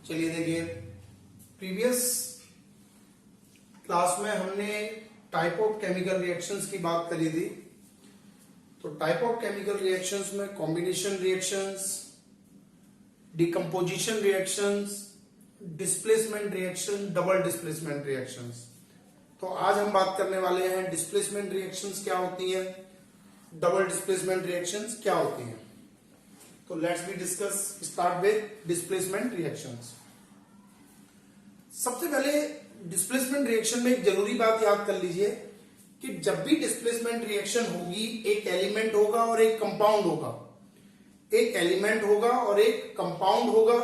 चलिए देखिए, previous class में हमने टाइप ऑफ केमिकल रिएक्शंस की बात करी थी। तो टाइप ऑफ केमिकल रिएक्शंस में combination reactions, decomposition reactions, displacement reaction, double displacement reactions. तो आज हम बात करने वाले हैं डिस्प्लेसमेंट रिएक्शंस क्या होती हैं, डबल डिस्प्लेसमेंट रिएक्शंस क्या होती हैं। तो let's be discuss, start with displacement reactions. सबसे पहले डिस्प्लेसमेंट रिएक्शन में एक जरूरी बात याद कर लीजिए कि जब भी डिस्प्लेसमेंट रिएक्शन होगी, एक एलिमेंट होगा और एक कंपाउंड होगा। एक एलिमेंट होगा और एक कंपाउंड होगा।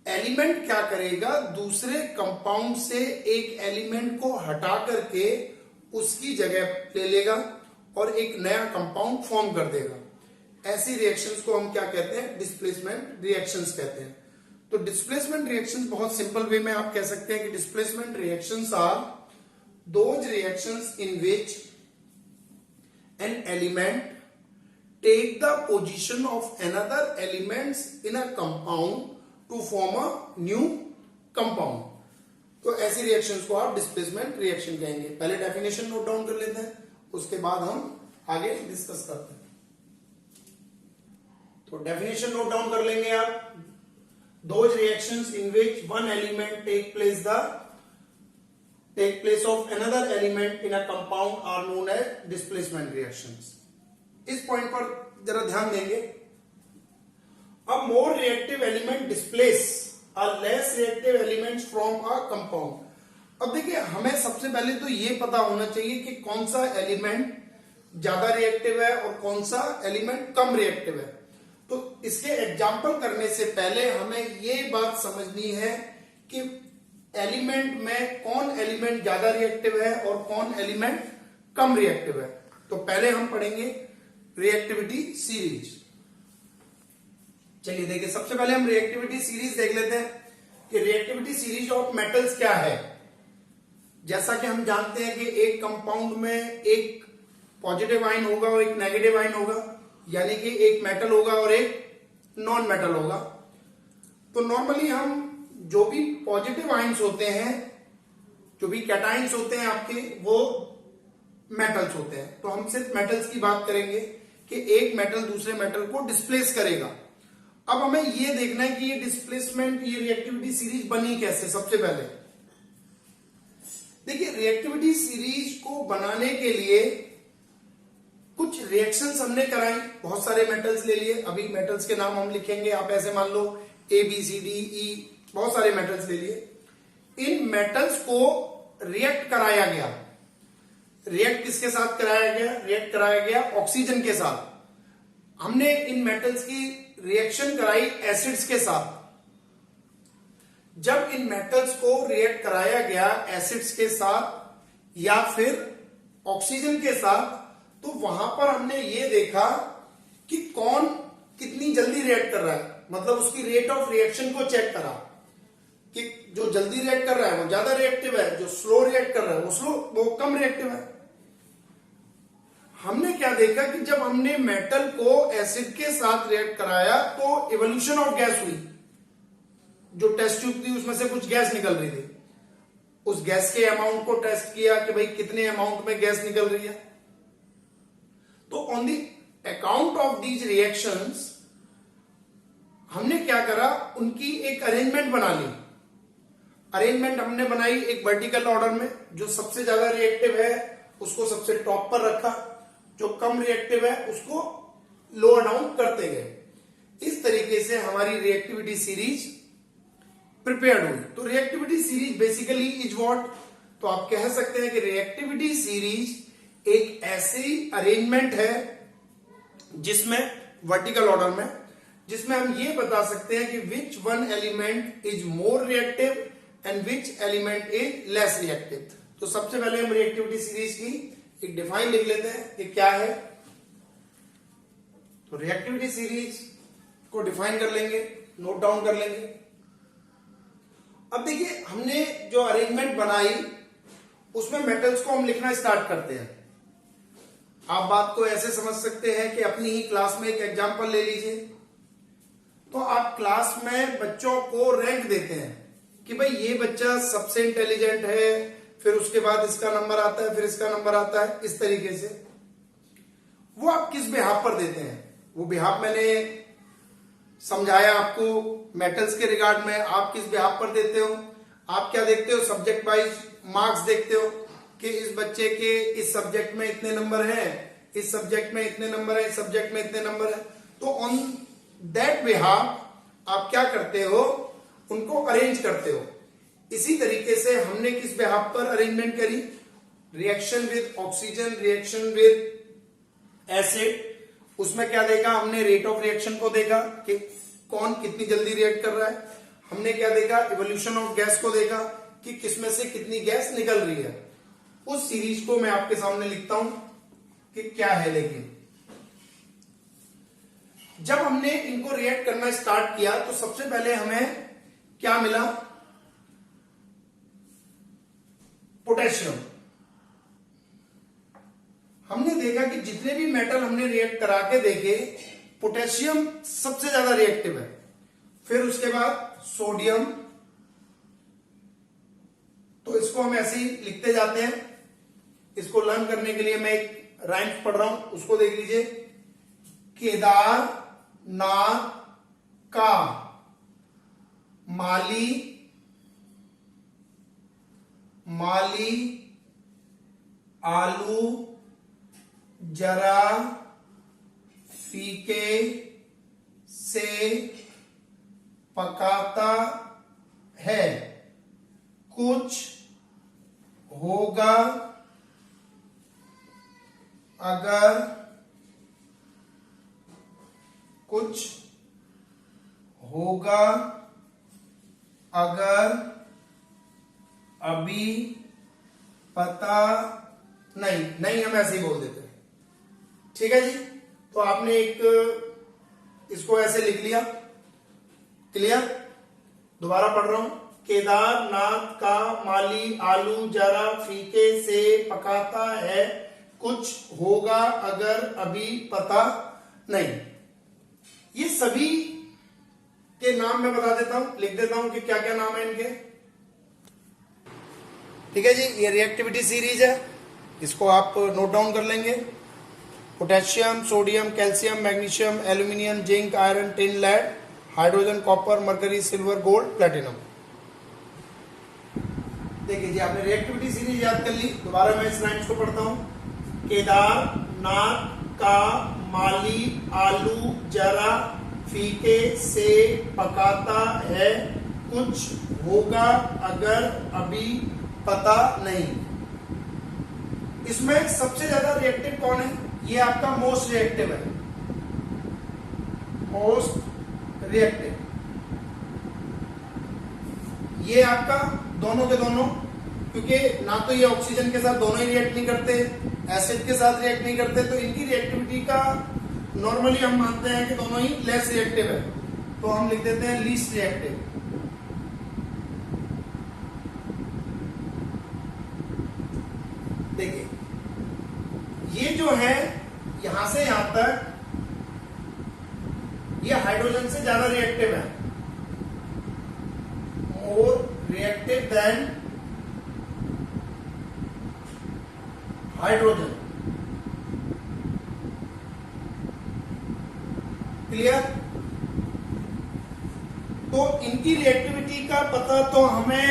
एलिमेंट क्या करेगा, दूसरे कंपाउंड से एक एलिमेंट को हटा करके उसकी जगह ले लेगा और एक नया कंपाउंड फॉर्म कर देगा। ऐसी रिएक्शंस को हम क्या कहते हैं, डिस्प्लेसमेंट रिएक्शंस कहते हैं। तो डिस्प्लेसमेंट रिएक्शंस बहुत सिंपल वे में आप कह सकते हैं कि displacement reactions are those reactions in which an element take the position of another elements in a compound to form a new compound. तो ऐसी रिएक्शंस को आप डिस्प्लेसमेंट रिएक्शन कहेंगे। पहले डेफिनेशन नोट डाउन कर लेते हैं, उसके बाद हम आगे डिस्कस करते हैं। तो डेफिनेशन नोट डाउन कर लेंगे आप। Those reactions in which one element take place of another element in a compound are known as displacement reactions. इस पॉइंट पर जरा ध्यान देंगे। A more reactive element displace a less reactive elements from a compound. अब देखिए, हमें सबसे पहले तो ये पता होना चाहिए कि कौन सा एलिमेंट ज्यादा रिएक्टिव है और कौन सा एलिमेंट कम रिएक्टिव है। तो इसके एग्जाम्पल करने से पहले हमें ये बात समझनी है कि एलिमेंट में कौन एलिमेंट ज्यादा रिएक्टिव है और कौन एलिमेंट कम रिएक्टिव है। तो पहले हम पढ़ेंगे रिएक्टिविटी सीरीज। चलिए देखिए, सबसे पहले हम रिएक्टिविटी सीरीज देख लेते हैं कि रिएक्टिविटी सीरीज ऑफ मेटल्स क्या है। जैसा कि हम जानते हैं कि एक कंपाउंड में एक पॉजिटिव आयन होगा और एक नेगेटिव आयन होगा, यानी कि एक मेटल होगा और एक नॉन मेटल होगा। तो नॉर्मली हम जो भी पॉजिटिव आयंस होते हैं, जो भी कैटायंस होते हैं आपके, वो मेटल्स होते हैं। तो हम सिर्फ मेटल्स की बात करेंगे कि एक मेटल दूसरे मेटल को डिस्प्लेस करेगा। अब हमें ये देखना है कि ये डिस्प्लेसमेंट, ये रिएक्टिविटी सीरीज बनी कैसे। सबसे पहले देखिए, रिएक्टिविटी सीरीज को बनाने के लिए कुछ रिएक्शंस हमने कराई। बहुत सारे मेटल्स ले लिए, अभी मेटल्स के नाम हम लिखेंगे। आप ऐसे मान लो A B C D E, बहुत सारे मेटल्स ले लिए। इन मेटल्स को रिएक्ट कराया गया। रिएक्ट किसके साथ कराया गया? रिएक्ट कराया गया ऑक्सीजन के साथ। हमने इन मेटल्स की रिएक्शन कराई एसिड्स के साथ। जब इन मेटल्स को रिएक्ट कराया गया एसिड्स के साथ या फिर ऑक्सीजन के साथ, तो वहां पर हमने ये देखा कि कौन कितनी जल्दी रिएक्ट कर रहा है, मतलब उसकी रेट ऑफ रिएक्शन को चेक करा कि जो जल्दी रिएक्ट कर रहा है वो ज्यादा रिएक्टिव है, जो स्लो रिएक्ट कर रहा है वो कम रिएक्टिव है। हमने क्या देखा कि जब हमने मेटल को एसिड के साथ रिएक्ट कराया तो इवोल्यूशन ऑफ गैस हुई। जो टेस्ट ट्यूब थी उसमें से कुछ गैस निकल रही थी। उस गैस के अमाउंट को टेस्ट किया कि भाई कितने अमाउंट में गैस निकल रही है। तो on the account of these reactions हमने क्या करा, उनकी एक अरेंजमेंट बना ली। अरेंजमेंट हमने बनाई एक वर्टिकल ऑर्डर में। जो सबसे ज्यादा रिएक्टिव है उसको सबसे टॉप पर रखा, जो कम रिएक्टिव है उसको लोअर डाउन करते गए। इस तरीके से हमारी रिएक्टिविटी सीरीज प्रिपेयर्ड हुई। तो reactivity series basically is what, तो आप कह सकते हैं कि रिएक्टिविटी सीरीज एक ऐसी अरेंजमेंट है जिसमें वर्टिकल ऑर्डर में, जिसमें हम ये बता सकते हैं कि which one element is more reactive and which element is less reactive. तो सबसे पहले हम रिएक्टिविटी सीरीज की एक डिफाइन लिख लेते हैं कि क्या है। तो रिएक्टिविटी सीरीज को डिफाइन कर लेंगे, नोट डाउन कर लेंगे। अब देखिए, हमने जो अरेंजमेंट बनाई उसमें मेटल्स को हम लिखना स्टार्ट करते हैं। आप बात को ऐसे समझ सकते हैं कि अपनी ही क्लास में एक एग्जांपल ले लीजिए। तो आप क्लास में बच्चों को रैंक देते हैं कि भाई ये बच्चा सबसे इंटेलिजेंट है, फिर उसके बाद इसका नंबर आता है, फिर इसका नंबर आता है, इस तरीके से वो आप किस बिहाफ पर देते हैं। वो बिहाफ मैंने समझाया आपको मेटल्स के रिगार्ड में। आप किस बिहाफ पर देते हो, आप क्या देखते हो, सब्जेक्ट वाइज मार्क्स देखते हो कि इस बच्चे के इस सब्जेक्ट में इतने नंबर हैं, इस सब्जेक्ट में इतने नंबर है, इस सब्जेक्ट में इतने नंबर है। तो ऑन दैट बिहाफ आप क्या करते हो, उनको अरेंज करते हो। इसी तरीके से हमने किस बिहाफ पर अरेंजमेंट करी, reaction with oxygen, reaction with acid. उसमें क्या देखा हमने, रेट ऑफ रिएक्शन को देखा कि कौन कितनी जल्दी रिएक्ट कर रहा है। हमने क्या देखा, इवोल्यूशन ऑफ गैस को देखा कि किसमें से कितनी गैस निकल रही है। उस सीरीज को मैं आपके सामने लिखता हूं कि क्या है। लेकिन जब हमने इनको रिएक्ट करना स्टार्ट किया तो सबसे पहले हमें क्या मिला, पोटेशियम। हमने देखा कि जितने भी मेटल हमने रिएक्ट करा के देखे, पोटेशियम सबसे ज्यादा रिएक्टिव है। फिर उसके बाद सोडियम, तो इसको हम ऐसे ही लिखते जाते हैं। इसको लर्न करने के लिए मैं एक राइम्स पढ़ रहा हूं, उसको देख लीजिए। केदारनाथ का माली आलू जरा फीके से पकाता है, कुछ होगा अगर अभी पता नहीं हम ऐसे ही बोल देते हैं। ठीक है जी, तो आपने एक इसको ऐसे लिख लिया, क्लियर। दोबारा पढ़ रहा हूं, केदारनाथ का माली आलू जरा फीके से पकाता है, कुछ होगा अगर अभी पता नहीं। ये सभी के नाम मैं बता देता हूं, लिख देता हूं कि क्या क्या नाम है इनके। ठीक है जी, ये रिएक्टिविटी सीरीज है, इसको आप नोट डाउन कर लेंगे। Potassium, sodium, calcium, magnesium, aluminium, zinc, iron, tin, lead, hydrogen, copper, mercury, silver, gold, platinum. देखिए जी, आपने रिएक्टिविटी सीरीज याद कर ली। दोबारा मैं इस लाइन्स को पढ़ता हूं। केदारनाथ का माली आलू जरा फीके से पकाता है, कुछ होगा अगर अभी पता नहीं। इसमें सबसे ज्यादा रिएक्टिव कौन है, ये आपका मोस्ट रिएक्टिव है, मोस्ट रिएक्टिव। ये आपका दोनों के दोनों, क्योंकि ना तो ये ऑक्सीजन के साथ दोनों ही रिएक्ट नहीं करते, एसिड के साथ रिएक्ट नहीं करते, तो इनकी रिएक्टिविटी का नॉर्मली हम मानते हैं कि दोनों ही लेस रिएक्टिव है, तो हम लिख देते हैं लीस्ट रिएक्टिव। देखिए ये जो है यहां से यहां तक, ये हाइड्रोजन से ज्यादा रिएक्टिव है, more reactive than hydrogen. Clear. तो इनकी रिएक्टिविटी का पता तो हमें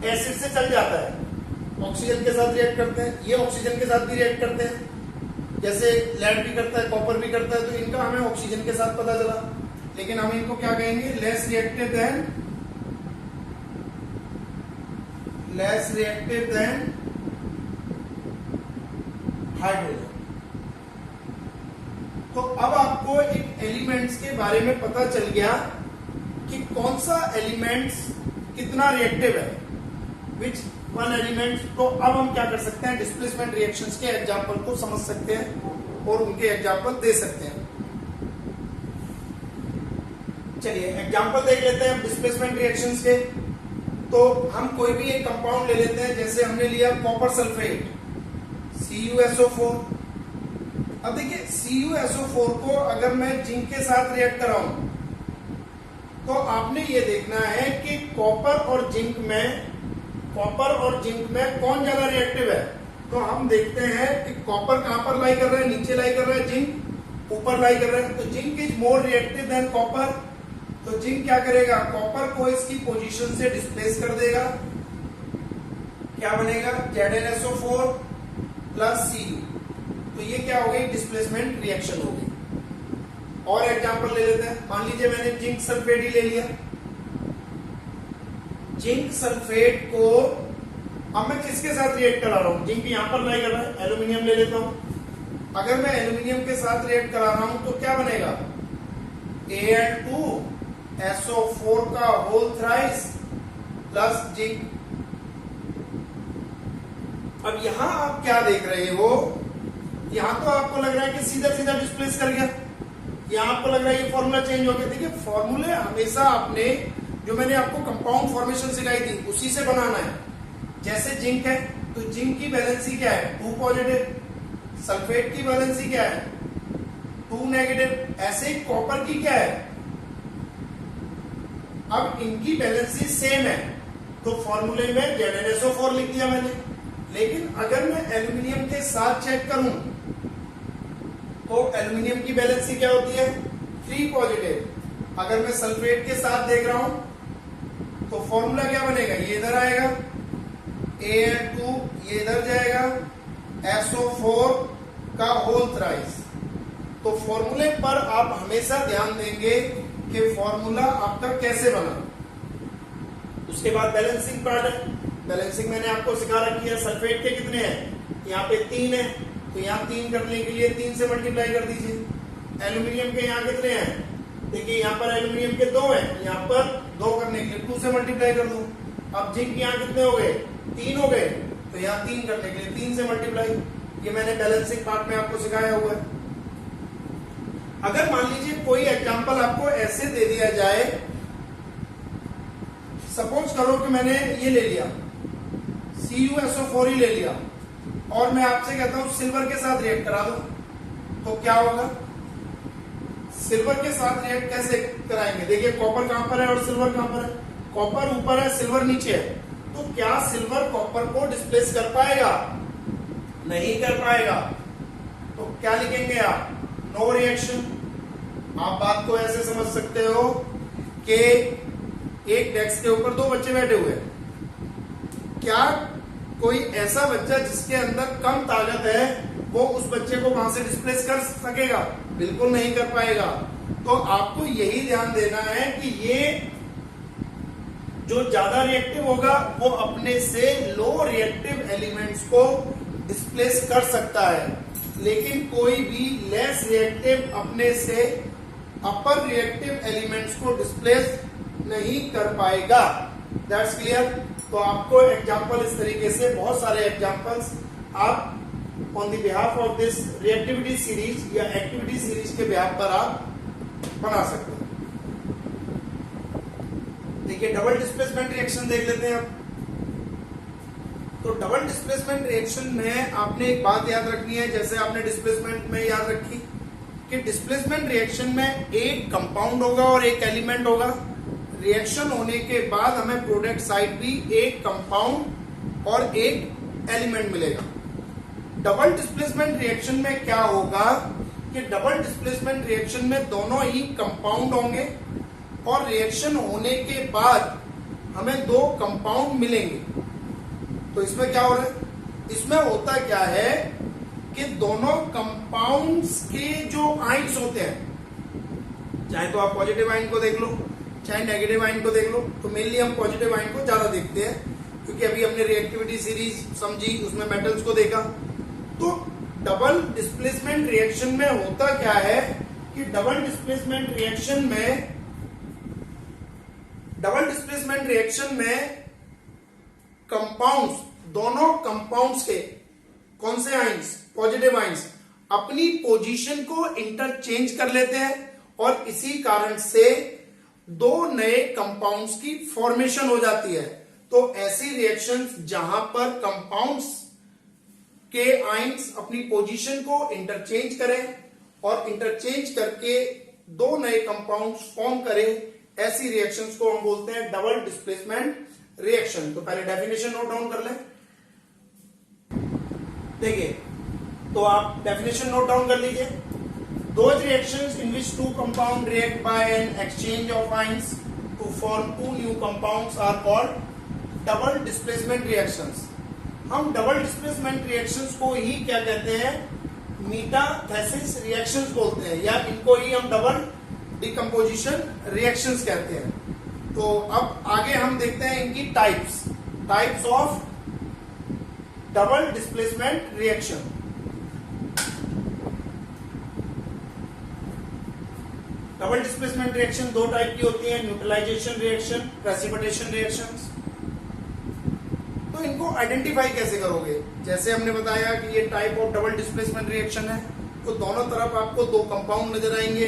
एसिड से चल जाता है, ऑक्सीजन के साथ रिएक्ट करते हैं, ये ऑक्सीजन के साथ भी रिएक्ट करते हैं, जैसे लेड भी करता है, कॉपर भी करता है, तो इनका हमें ऑक्सीजन के साथ पता चला। लेकिन हम इनको क्या कहेंगे, लेस रिएक्टिव देन हाइड्रोजन। तो अब आपको एक एलिमेंट्स के बारे में पता चल गया कि कौन सा एलिमेंट्स कितना रिएक्टिव है, विच वन एलिमेंट। तो अब हम क्या कर सकते हैं, डिस्प्लेसमेंट रिएक्शंस के एग्जांपल को समझ सकते हैं और उनके एग्जांपल दे सकते हैं। चलिए एग्जांपल देख लेते हैं डिस्प्लेसमेंट रिएक्शंस के। तो हम कोई भी एक कंपाउंड ले लेते हैं, जैसे हमने लिया कॉपर सल्फेट CuSO4। अब देखिए CuSO4 को अगर मैं जिंक के साथ रिएक्ट कराऊं तो आपने ये देखना है कि कॉपर और जिंक में कौन ज्यादा रिएक्टिव है। तो हम देखते हैं कि कॉपर कहां पर लाई कर रहा है, नीचे लाई कर रहा है, जिंक ऊपर लाई कर रहा है। तो zinc is more reactive than copper. तो जिंक क्या करेगा, कॉपर को इसकी पोजीशन से डिस्प्लेस कर देगा। क्या बनेगा, ZnSO4 प्लस Cu। तो ये क्या हो गई, डिस्प्लेसमेंट रिएक्शन हो गई। और एग्जांपल ले लेते हैं। मान लीजिए मैंने जिंक सल्फेट ही ले लिया। जिंक सल्फेट को अब मैं किसके साथ रिएक्ट करा रहा हूं, जिंक यहां पर लाई कर रहा है, एल्यूमिनियम ले लेता हूं। अगर मैं एल्यूमिनियम के साथ रिएक्ट करा रहा हूं तो क्या बनेगा, Al2SO4 का होल थ्राइस प्लस जिंक। अब यहां आप क्या देख रहे हो, यहां तो आपको लग रहा है कि सीधा सीधा डिस्प्लेस कर गया, यहां आपको लग रहा है ये फॉर्मूला चेंज हो गया। देखिए फॉर्मूले हमेशा आपने, जो मैंने आपको कंपाउंड फॉर्मेशन सिखाई थी उसी से बनाना है। जैसे जिंक है तो जिंक की वैलेंसी क्या है, 2 पॉजिटिव, सल्फेट की वैलेंसी क्या है, 2 नेगेटिव। ऐसे ही कॉपर की क्या है, अब इनकी वैलेंसी सेम है तो फॉर्मूले में ZnSO4 लिख दिया मैंने। लेकिन अगर मैं एल्यूमिनियम के साथ चेक करूं तो एल्यूमिनियम की वैलेंसी क्या होती है, 3 पॉजिटिव। अगर मैं सल्फेट के साथ देख रहा हूं तो फॉर्मूला क्या बनेगा, ये इधर आएगा, Al2 ये इधर जाएगा, SO4 का होल थ्राइस। तो फॉर्मूले पर आप हमेशा ध्यान देंगे कि फॉर्मूला आपका कैसे बना। उसके बाद बैलेंसिंग पार्ट है। बैलेंसिंग मैंने आपको सिखा रखी है। सल्फेट के कितने हैं, यहाँ पे 3 है, तो यहाँ 3 करने के लिए 3 से मल्टीप्लाई कर दीजिए। एल्यूमिनियम के यहाँ कितने हैं, देखिए यहाँ पर एल्यूमिनियम के 2 हैं, यहाँ पर 2 करने के लिए 2 से मल्टीप्लाई कर दो। अब जिंक यहाँ कितने हो गए, 3 हो गए, तो यहाँ 3 करने के लिए 3 से मल्टीप्लाई। ये मैंने बैलेंसिंग पार्ट में आपको सिखाया हुआ है। अगर मान लीजिए कोई एग्जांपल आपको ऐसे दे दिया जाए, सपोज करो कि मैंने ये ले लिया, CuSO4 ही ले लिया, और मैं आपसे कहता हूं सिल्वर के साथ रिएक्ट करा दो, तो क्या होगा, सिल्वर के साथ रिएक्ट कैसे कराएंगे। देखिए कॉपर कहां पर है और सिल्वर कहां पर है, कॉपर ऊपर है, सिल्वर नीचे है। तो क्या सिल्वर कॉपर को डिस्प्लेस कर पाएगा, नहीं कर पाएगा। तो क्या लिखेंगे आप, नो रिएक्शन। आप बात को ऐसे समझ सकते हो कि एक डेस्क के ऊपर 2 बच्चे बैठे हुए हैं, क्या कोई ऐसा बच्चा जिसके अंदर कम ताकत है वो उस बच्चे को वहां से डिस्प्लेस कर सकेगा, बिल्कुल नहीं कर पाएगा। तो आपको यही ध्यान देना है कि ये जो ज्यादा रिएक्टिव होगा वो अपने से लो रिएक्टिव एलिमेंट्स को डिस्प्लेस कर सकता है, लेकिन कोई भी लेस रिएक्टिव अपने से अपर रिएक्टिव एलिमेंट्स को डिस्प्लेस नहीं कर पाएगा। That's clear. तो आपको एग्जांपल इस तरीके से, बहुत सारे एग्जांपल्स आप on the behalf of this reactivity series या एक्टिविटी सीरीज के बिहाफ पर आप बना सकते हैं। देखिए डबल डिस्प्लेसमेंट रिएक्शन देख लेते हैं आप। तो डबल डिस्प्लेसमेंट रिएक्शन में आपने एक बात याद रखनी है, जैसे आपने डिस्प्लेसमेंट में याद रखी कि डिस्प्लेसमेंट रिएक्शन में एक कंपाउंड होगा और एक एलिमेंट होगा। रिएक्शन होने के बाद हमें प्रोडक्ट साइड भी एक कंपाउंड और एक एलिमेंट मिलेगा। डबल डिस्प्लेसमेंट रिएक्शन में क्या होगा कि डबल डिस्प्लेसमेंट रिएक्शन में दोनों ही कंपाउंड होंगे और रिएक्शन होने के बाद हमें 2 कंपाउंड मिलेंगे। तो इसमें क्या हो रहा है, इसमें होता क्या है कि दोनों कंपाउंड्स के जो आयंस होते हैं, चाहे तो आप पॉजिटिव आयन को देख लो चाहे नेगेटिव आयन को देख लो, तो मेनली हम पॉजिटिव आयन को ज्यादा देखते हैं क्योंकि अभी हमने रिएक्टिविटी सीरीज समझी, उसमें मेटल्स को देखा। तो डबल डिस्प्लेसमेंट रिएक्शन में होता क्या है कि डबल डिस्प्लेसमेंट रिएक्शन में कंपाउंड्स, दोनों कंपाउंड्स के कौन से आयंस, पॉजिटिव आयंस, अपनी पोजीशन को इंटरचेंज कर लेते हैं और इसी कारण से 2 नए कंपाउंड्स की फॉर्मेशन हो जाती है। तो ऐसी रिएक्शंस जहां पर कंपाउंड्स के आयंस अपनी पोजीशन को इंटरचेंज करें और इंटरचेंज करके 2 नए कंपाउंड्स फॉर्म करें, ऐसी रिएक्शंस को हम बोलते हैं डबल डिस्प्लेसमेंट रिएक्शन। तो पहले डेफिनेशन नोट डाउन कर लें। देखिए, तो आप डेफिनेशन नोट डाउन कर लीजिए। Those reactions in which two compounds react by an exchange of ions to form two new compounds are called double displacement reactions। हम डबल डिस्प्लेसमेंट रिएक्शंस को ही क्या कहते हैं, मेटाथेसिस रिएक्शंस बोलते हैं, या इनको ही हम डबल डिकम्पोजिशन रिएक्शंस कहते हैं। तो अब आगे हम देखते हैं इनकी types of double displacement reaction. Double displacement reaction दो टाइप की होती है, न्यूट्रलाइजेशन रिएक्शन, प्रेसिपिटेशन रिएक्शंस। तो इनको आइडेंटिफाई कैसे करोगे? जैसे हमने बताया कि ये type of double displacement reaction है, तो दोनों तरफ आपको दो कंपाउंड नजर आएंगे,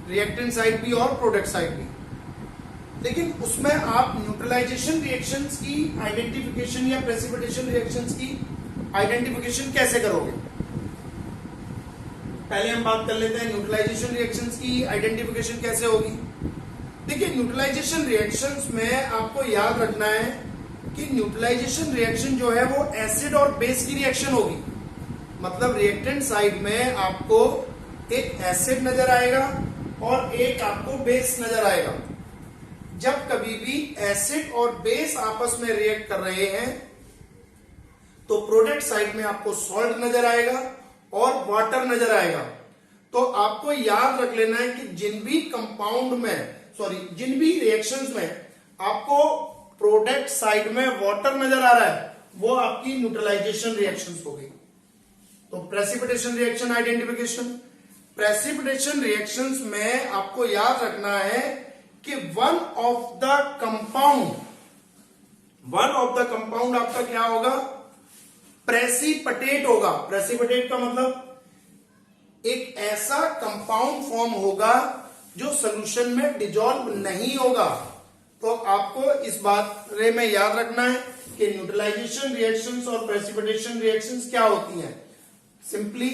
रिएक्टेंट साइड भी और प्रोडक्ट साइड भी। लेकिन उसमें आप न्यूट्रलाइजेशन रिएक्शंस की आइडेंटिफिकेशन या प्रेसिपिटेशन रिएक्शंस की आइडेंटिफिकेशन कैसे करोगे? पहले हम बात कर लेते हैं न्यूट्रलाइजेशन रिएक्शंस की आइडेंटिफिकेशन कैसे होगी। देखिए, न्यूट्रलाइजेशन रिएक्शंस में आपको याद रखना है कि न्यूट्रलाइजेशन रिएक्शन जो है वो एसिड और बेस की रिएक्शन होगी। मतलब रिएक्टेंट साइड में आपको एक एसिड नजर आएगा और एक आपको बेस नजर आएगा। जब कभी भी एसिड और बेस आपस में रिएक्ट कर रहे हैं तो प्रोडक्ट साइड में आपको सॉल्ट नजर आएगा और वाटर नजर आएगा। तो आपको याद रख लेना है कि जिन भी रिएक्शंस में आपको प्रोडक्ट साइड में वाटर नजर आ रहा है वो आपकी न्यूट्रलाइजेशन रिएक्शंस हो गई। तो precipitation reaction identification, precipitation reactions में आपको याद रखना है कि वन ऑफ द कंपाउंड आपका क्या होगा, प्रेसिपिटेट होगा। प्रेसिपिटेट का मतलब एक ऐसा कंपाउंड फॉर्म होगा जो सॉल्यूशन में डिजॉल्व नहीं होगा। तो आपको इस बारे में याद रखना है कि न्यूट्रलाइजेशन रिएक्शंस और प्रेसिपिटेशन रिएक्शंस क्या होती हैं। सिंपली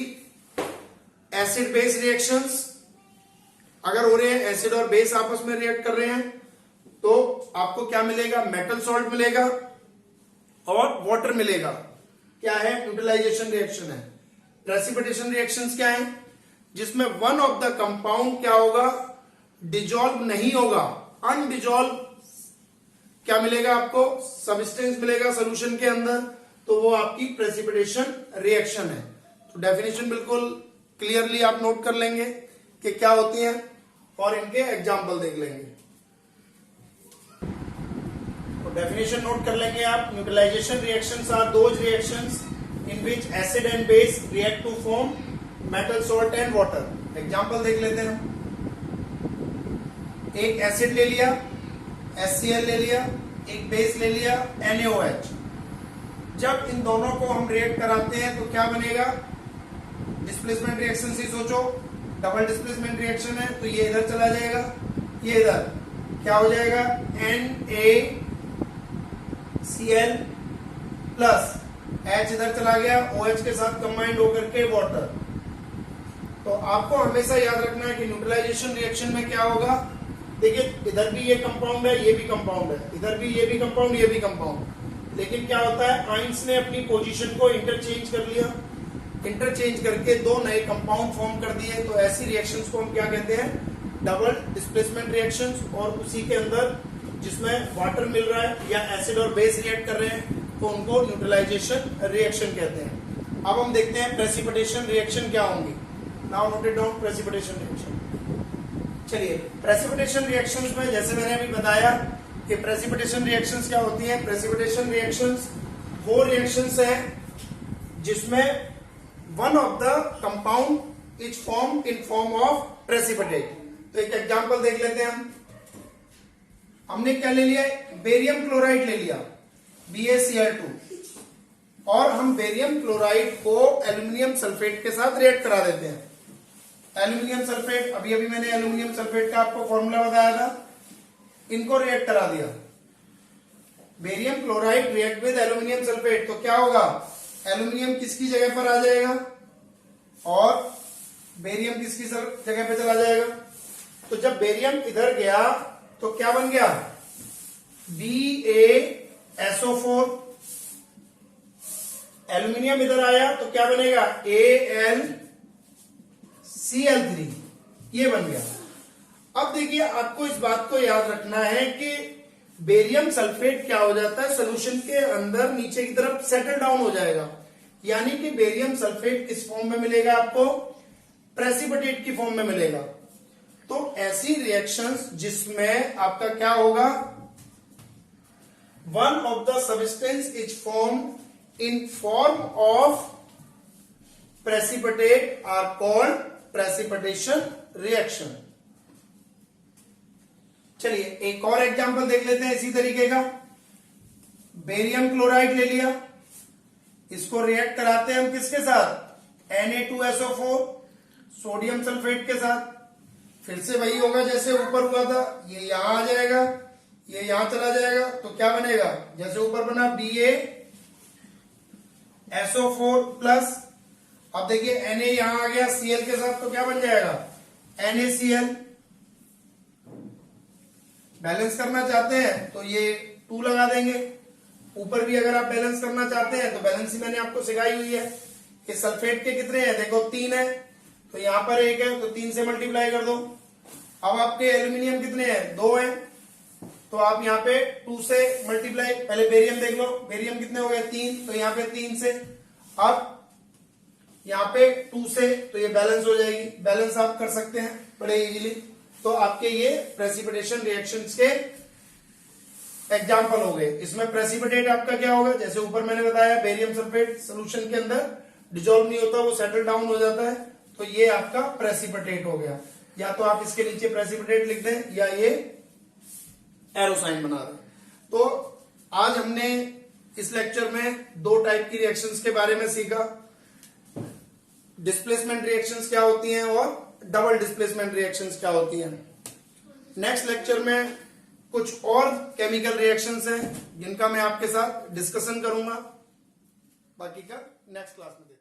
एसिड बेस रिएक्शंस अगर हो रहे हैं, एसिड और बेस आपस में रिएक्ट कर रहे हैं, तो आपको क्या मिलेगा, मेटल सॉल्ट मिलेगा और वाटर मिलेगा। क्या है, न्यूट्रलाइजेशन रिएक्शन है। प्रेसिपिटेशन रिएक्शंस क्या है, जिसमें वन ऑफ द कंपाउंड क्या होगा, डिजॉल्व नहीं होगा, अनडिजॉल्व क्या मिलेगा आपको, सब्सटेंस मिलेगा सॉल्यूशन के अंदर, तो वो आपकी प्रेसिपिटेशन रिएक्शन है। तो डेफिनेशन बिल्कुल क्लियरली आप नोट कर लेंगे कि क्या होती है और इनके एग्जाम्पल देख लेंगे। डेफिनेशन नोट कर लेंगे आप। Neutralisation reactions are those reactions in which acid and base react to form metal salt and water. Example देख लेते हैं। एक एसिड ले लिया, HCl ले लिया, एक बेस ले लिया, NaOH। जब इन दोनों को हम रिएक्ट कराते हैं तो क्या बनेगा, डिस्प्लेसमेंट रिएक्शन से सोचो, डबल डिस्प्लेसमेंट रिएक्शन है, तो ये इधर चला जाएगा, ये इधर क्या हो जाएगा, NaCl प्लस H इधर चला गया, OH के साथ कंबाइंड होकर के वाटर। तो आपको हमेशा याद रखना है कि न्यूट्रलाइजेशन रिएक्शन में क्या होगा, देखिए इधर भी ये कंपाउंड है, ये भी कंपाउंड है, इधर भी ये भी कंपाउंड, ये भी कंपाउंड, लेकिन क्या होता है, आयंस ने अपनी पोजीशन को इंटरचेंज कर लिया, इंटरचेंज करके दो नए कंपाउंड फॉर्म कर दिए। तो ऐसी रिएक्शंस को हम क्या कहते हैं, डबल डिस्प्लेसमेंट रिएक्शंस। और उसी के अंदर जिसमें वाटर मिल रहा है या एसिड और बेस रिएक्ट कर रहे हैं तो उनको न्यूट्रलाइजेशन रिएक्शन कहते हैं। अब हम देखते हैं प्रेसिपिटेशन रिएक्शन क्या होंगी। Now note it down, precipitation reaction. चलिए, प्रेसिपिटेशन रिएक्शंस में जैसे मैंने अभी बताया कि प्रेसिपिटेशन रिएक्शंस क्या होती हैं। प्रेसिपिटेशन रिएक्शंस वो रिएक्शंस हैं जिसमें one of the compound is form in form of precipitate. तो एक एग्जांपल देख लेते हैं हम। हमने क्या ले लिया, बेरियम क्लोराइड ले लिया, BaCl2, और हम बेरियम क्लोराइड को एल्यूमिनियम सल्फेट के साथ रिएक्ट करा देते हैं। एल्यूमिनियम सल्फेट, अभी मैंने एल्यूमिनियम सल्फेट का आपको फॉर्मूला बताया था, इनको रिएक्ट करा दिया। Barium chloride react with aluminium sulphate, तो क्या होगा, एल्यूमिनियम किसकी जगह पर आ जाएगा और बेरियम किसकी जगह पे चला जाएगा। तो जब बेरियम इधर गया तो क्या बन गया, BaSO4, एल्यूमिनियम इधर आया तो क्या बनेगा, AlCl3, ये बन गया। अब देखिए आपको इस बात को याद रखना है कि बेरियम सल्फेट क्या हो जाता है, सोल्यूशन के अंदर नीचे की तरफ सेटल डाउन हो जाएगा, यानी कि बेरियम सल्फेट किस फॉर्म में मिलेगा आपको, प्रेसिपिटेट की फॉर्म में मिलेगा। तो ऐसी रिएक्शंस जिसमें आपका क्या होगा, one of the substance is formed in form of precipitate are called precipitation reaction. चलिए एक और एग्जांपल देख लेते हैं इसी तरीके का। बेरियम क्लोराइड ले लिया, इसको रिएक्ट कराते हैं हम किसके साथ, Na2SO4 सोडियम सल्फेट के साथ। फिर से वही होगा जैसे ऊपर हुआ था, ये यहां आ जाएगा, ये यहां चला जाएगा, तो क्या बनेगा, जैसे ऊपर बना BaSO4 प्लस, अब देखिए Na यहां आ गया Cl के साथ, तो क्या बन जाएगा, NaCl। बैलेंस करना चाहते हैं तो ये 2 लगा देंगे, ऊपर भी अगर आप बैलेंस करना चाहते हैं तो बैलेंस ही मैंने आपको सिखाई हुई है कि सल्फेट के कितने हैं, देखो 3 है, तो यहां पर 1 है, तो 3 से मल्टीप्लाई कर दो। अब आपके एल्यूमिनियम कितने हैं, 2 हैं, तो आप यहाँ पे 2 से मल्टीप्लाई, पहले बेरियम देख लो, बेरियम कितने हो गए, 3, तो यहाँ पे 3 से, अब यहाँ पे 2 से, तो ये बैलेंस हो जाएगी, बैलेंस आप कर सकते हैं बड़े इजीली। तो आपके ये प्रेसिपिटेशन रिएक्शंस के एग्जाम्पल हो गए। इसमें प्रेसिपिटेट आपका क्या होगा, जैसे ऊपर मैंने बताया बेरियम सल्फेट सोल्यूशन के अंदर डिजोल्व नहीं होता, वो सेटल डाउन हो जाता है, तो ये आपका प्रेसिपिटेट हो गया। या तो आप इसके नीचे प्रेसिपिटेट लिख दें या ये एरो साइन बना दें। तो आज हमने इस लेक्चर में 2 टाइप की रिएक्शंस के बारे में सीखा, डिस्प्लेसमेंट रिएक्शंस क्या होती हैं और डबल डिस्प्लेसमेंट रिएक्शंस क्या होती हैं। नेक्स्ट लेक्चर में कुछ और केमिकल रिएक्शंस हैं जिनका मैं आपके साथ डिस्कशन करूंगा, बाकी का नेक्स्ट क्लास में।